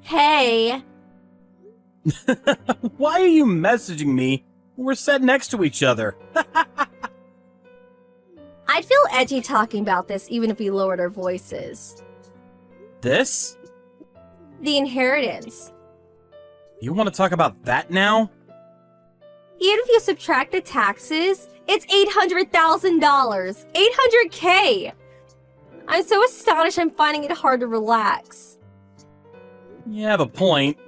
Hey, Why are you messaging me? We're sat next to each other. I'd feel edgy talking about this even if we lowered our voices. This? The inheritance. You want to talk about that now? Even if you subtract the taxes, it's $800,000. $800K! I'm so astonished I'm finding it hard to relax. You have a point.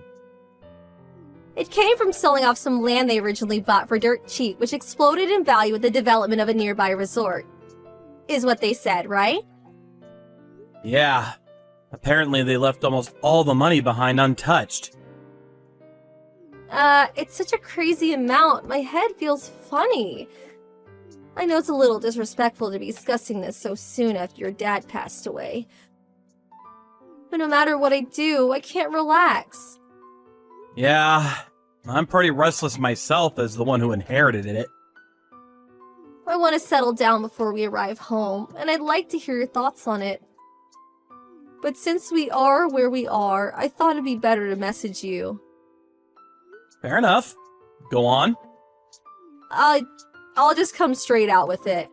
It came from selling off some land they originally bought for dirt cheap, which exploded in value with the development of a nearby resort. Is what they said, right? Yeah. Apparently they left almost all the money behind untouched. It's such a crazy amount. My head feels funny. I know it's a little disrespectful to be discussing this so soon after your dad passed away. But no matter what I do, I can't relax. Yeah, I'm pretty restless myself as the one who inherited it. I want to settle down before we arrive home, and I'd like to hear your thoughts on it. But since we are where we are, I thought it'd be better to message you. Fair enough. Go on. I'll just come straight out with it.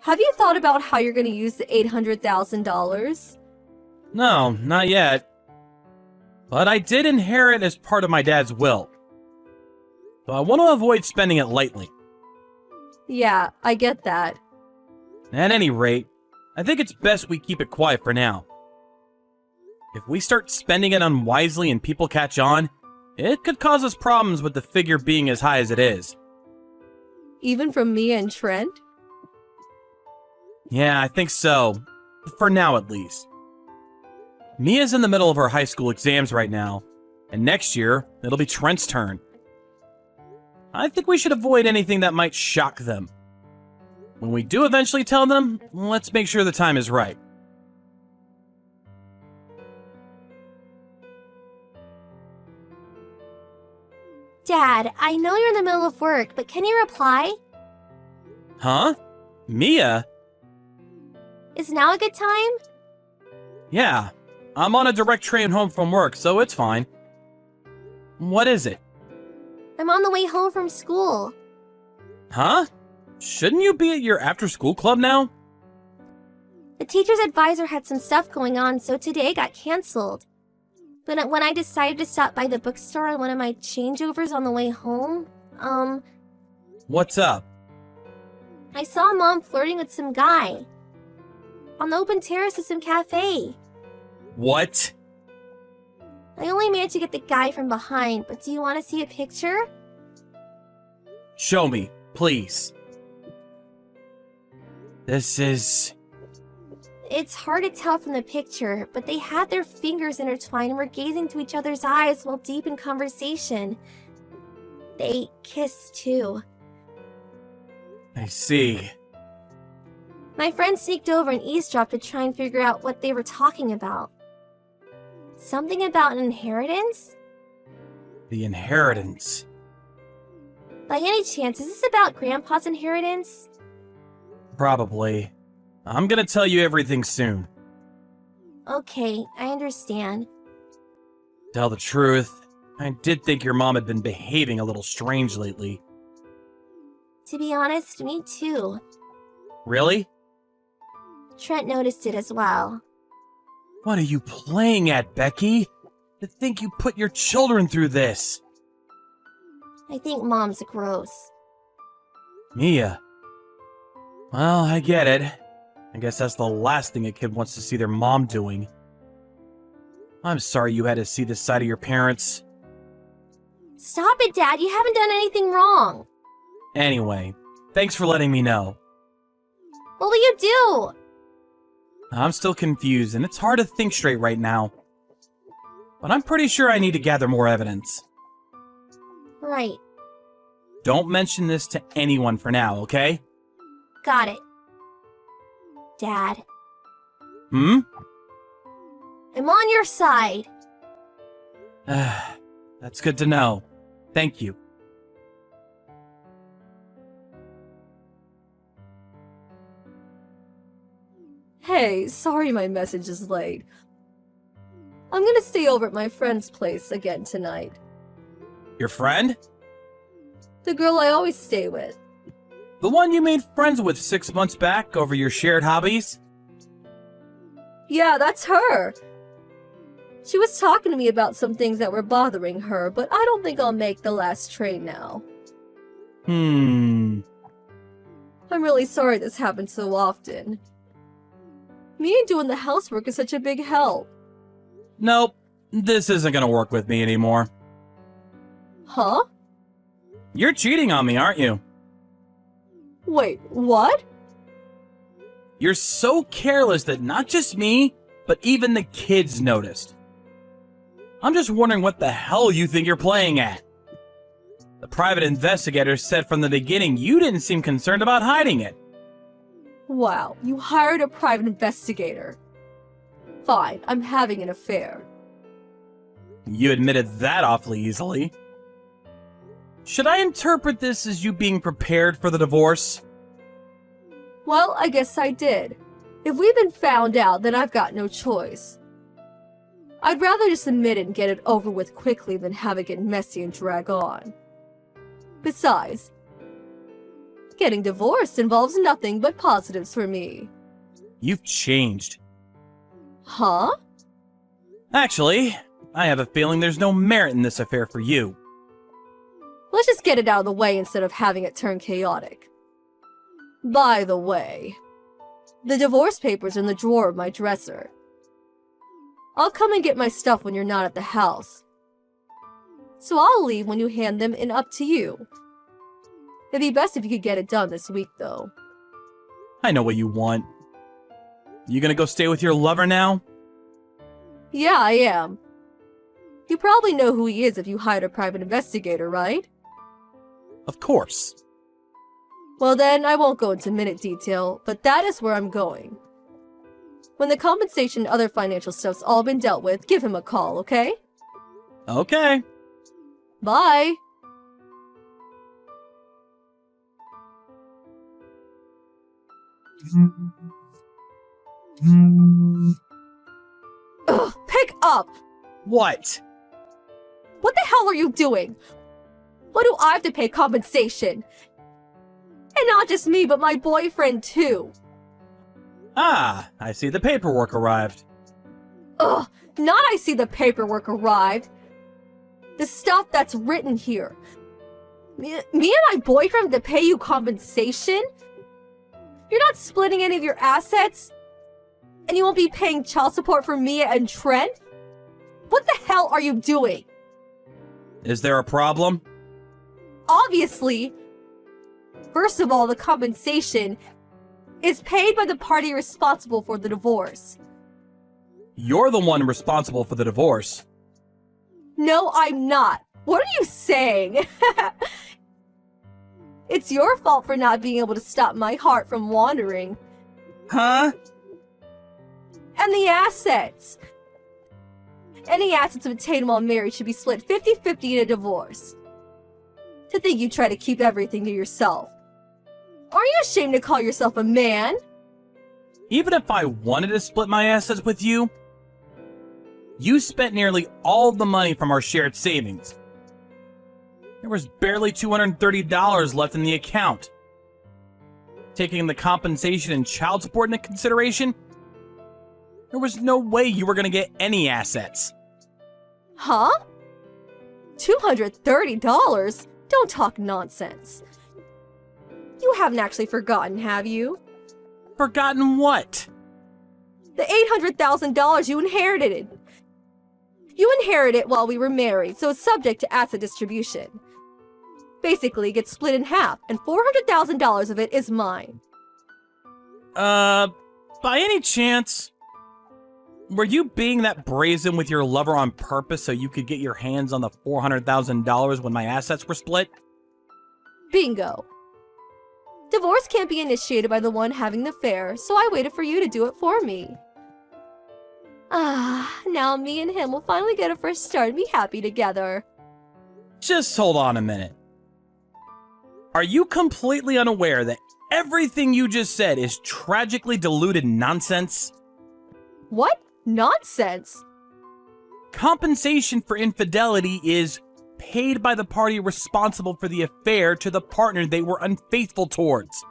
Have you thought about how you're going to use the $800,000? No, not yet. But I did inherit as part of my dad's will. So I want to avoid spending it lightly. Yeah, I get that. At any rate, I think it's best we keep it quiet for now. If we start spending it unwisely and people catch on, it could cause us problems with the figure being as high as it is. Even from me and Trent? Yeah, I think so. For now, at least. Mia's in the middle of her high school exams right now, and next year, it'll be Trent's turn. I think we should avoid anything that might shock them. When we do eventually tell them, let's make sure the time is right. Dad, I know you're in the middle of work, but can you reply? Huh? Mia? Is now a good time? Yeah, I'm on a direct train home from work, so it's fine. What is it? I'm on the way home from school. Huh? Shouldn't you be at your after-school club now? The teacher's advisor had some stuff going on, so today got canceled. But when I decided to stop by the bookstore on one of my changeovers on the way home, What's up? I saw Mom flirting with some guy. On the open terrace of some cafe. What? I only managed to get the guy from behind, but do you want to see a picture? Show me, please. This is... It's hard to tell from the picture, but they had their fingers intertwined and were gazing to each other's eyes while deep in conversation. They kissed too. I see. My friend sneaked over and eavesdropped to try and figure out what they were talking about. Something about an inheritance? The inheritance. By any chance, is this about Grandpa's inheritance? Probably. I'm gonna tell you everything soon. Okay, I understand. Tell the truth, I did think your mom had been behaving a little strange lately. To be honest, me too. Really? Trent noticed it as well. What are you playing at, Becky? To think you put your children through this. I think Mom's gross. Mia. Well, I get it. I guess that's the last thing a kid wants to see their mom doing. I'm sorry you had to see this side of your parents. Stop it, Dad. You haven't done anything wrong. Anyway, thanks for letting me know. What will you do? I'm still confused, and it's hard to think straight right now. But I'm pretty sure I need to gather more evidence. Right. Don't mention this to anyone for now, okay? Got it. Dad, Hmm? I'm on your side. That's good to know. Thank you. Hey, sorry my message is late. I'm gonna stay over at my friend's place again tonight. Your friend? The girl I always stay with. The one you made friends with 6 months back over your shared hobbies? Yeah, that's her. She was talking to me about some things that were bothering her, but I don't think I'll make the last train now. I'm really sorry this happens so often. Me and doing the housework is such a big help. Nope, this isn't gonna work with me anymore. Huh? You're cheating on me, aren't you? Wait, what? You're so careless that not just me, but even the kids noticed. I'm just wondering what the hell you think you're playing at. The private investigator said from the beginning you didn't seem concerned about hiding it. Wow, you hired a private investigator. Fine, I'm having an affair. You admitted that awfully easily. Should I interpret this as you being prepared for the divorce? Well, I guess I did. If we've been found out, then I've got no choice. I'd rather just admit it and get it over with quickly than have it get messy and drag on. Besides, getting divorced involves nothing but positives for me. You've changed. Huh? Actually, I have a feeling there's no merit in this affair for you. Let's just get it out of the way instead of having it turn chaotic. By the way, the divorce papers are in the drawer of my dresser. I'll come and get my stuff when you're not at the house. So I'll leave when you hand them and up to you. It'd be best if you could get it done this week, though. I know what you want. You gonna go stay with your lover now? Yeah, I am. You probably know who he is if you hired a private investigator, right? Of course. Well then, I won't go into minute detail, but that is where I'm going. When the compensation and other financial stuff's all been dealt with, give him a call, okay? Okay. Bye! Ugh, pick up! What? What the hell are you doing? Why do I have to pay compensation? And not just me, but my boyfriend too. Ah, I see the paperwork arrived. Ugh, not I see the paperwork arrived. The stuff that's written here. Me and my boyfriend have to pay you compensation? You're not splitting any of your assets? And you won't be paying child support for Mia and Trent? What the hell are you doing? Is there a problem? Obviously. First of all, the compensation is paid by the party responsible for the divorce. You're the one responsible for the divorce. No, I'm not. What are you saying? It's your fault for not being able to stop my heart from wandering. Huh? And the assets. Any assets obtained while married should be split 50-50 in a divorce. To think you try to keep everything to yourself. Aren't you ashamed to call yourself a man? Even if I wanted to split my assets with you, you spent nearly all the money from our shared savings. There was barely $230 left in the account. Taking the compensation and child support into consideration, there was no way you were going to get any assets. Huh? $230? Don't talk nonsense. You haven't actually forgotten, have you? Forgotten what? The $800,000 you inherited. You inherited it while we were married, so it's subject to asset distribution. Basically, it gets split in half, and $400,000 of it is mine. By any chance, were you being that brazen with your lover on purpose so you could get your hands on the $400,000 when my assets were split? Bingo. Divorce can't be initiated by the one having the affair, so I waited for you to do it for me. Now me and him will finally get a fresh start and be happy together. Just hold on a minute. Are you completely unaware that everything you just said is tragically diluted nonsense? What? Nonsense? Compensation for infidelity is paid by the party responsible for the affair to the partner they were unfaithful towards.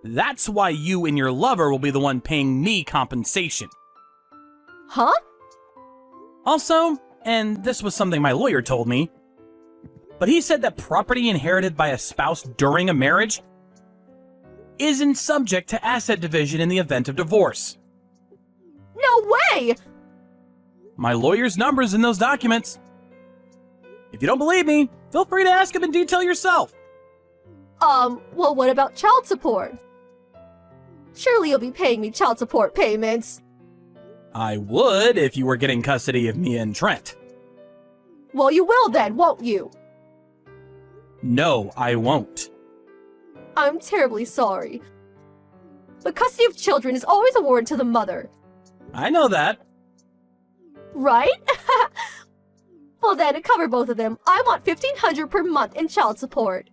That's why you and your lover will be the one paying me compensation. Huh? Also, and this was something my lawyer told me, but he said that property inherited by a spouse during a marriage isn't subject to asset division in the event of divorce. No way! My lawyer's number's in those documents. If you don't believe me, feel free to ask him in detail yourself. Well, what about child support? Surely you'll be paying me child support payments. I would if you were getting custody of Mia and Trent. Well, you will then, won't you? No, I won't. I'm terribly sorry. But custody of children is always awarded to the mother. I know that. Right? Well then, to cover both of them, I want $1,500 per month in child support.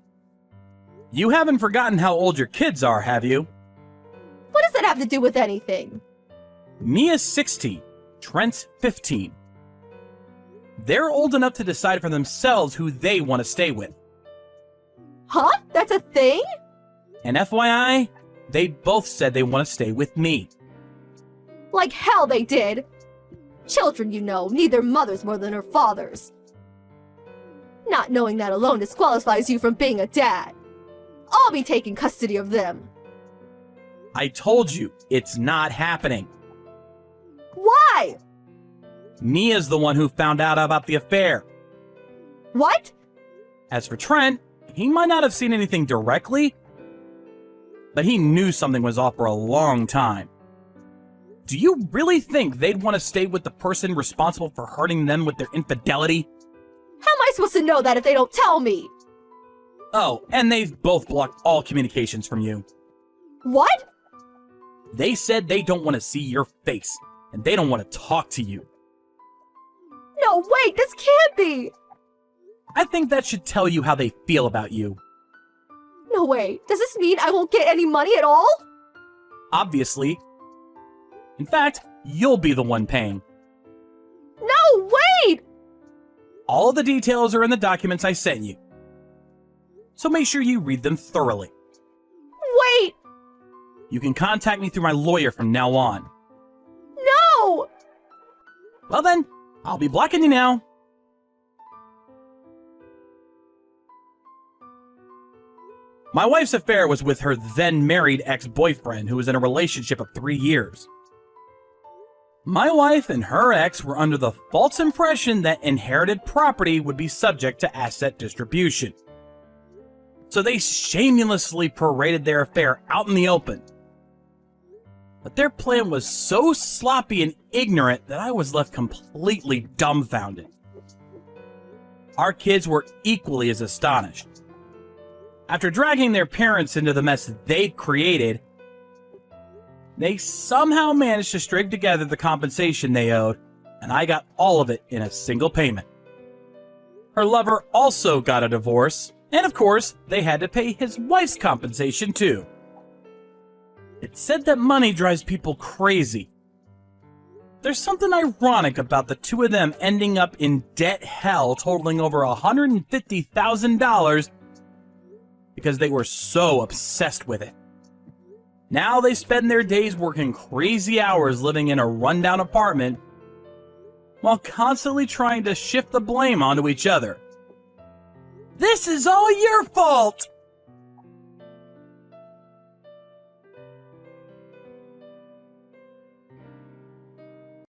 You haven't forgotten how old your kids are, have you? What does that have to do with anything? Mia's 16, Trent's 15. They're old enough to decide for themselves who they want to stay with. Huh? That's a thing? And FYI, they both said they want to stay with me. Like hell they did! Children, you know, need their mothers more than their fathers. Not knowing that alone disqualifies you from being a dad. I'll be taking custody of them. I told you, it's not happening. Why? Mia's the one who found out about the affair. What? As for Trent, he might not have seen anything directly, but he knew something was off for a long time. Do you really think they'd want to stay with the person responsible for hurting them with their infidelity? How am I supposed to know that if they don't tell me? Oh, and they've both blocked all communications from you. What? They said they don't want to see your face, and they don't want to talk to you. No, wait, this can't be! I think that should tell you how they feel about you. No way, does this mean I won't get any money at all? Obviously. In fact, you'll be the one paying. No, wait! All of the details are in the documents I sent you. So make sure you read them thoroughly. Wait! You can contact me through my lawyer from now on. No! Well then, I'll be blocking you now. My wife's affair was with her then-married ex-boyfriend who was in a relationship of 3 years. My wife and her ex were under the false impression that inherited property would be subject to asset distribution. So they shamelessly paraded their affair out in the open. But their plan was so sloppy and ignorant that I was left completely dumbfounded. Our kids were equally as astonished. After dragging their parents into the mess they'd created, they somehow managed to string together the compensation they owed, and I got all of it in a single payment. Her lover also got a divorce, and of course, they had to pay his wife's compensation too. It's said that money drives people crazy. There's something ironic about the two of them ending up in debt hell totaling over $150,000 because they were so obsessed with it. Now they spend their days working crazy hours living in a rundown apartment while constantly trying to shift the blame onto each other. This is all your fault!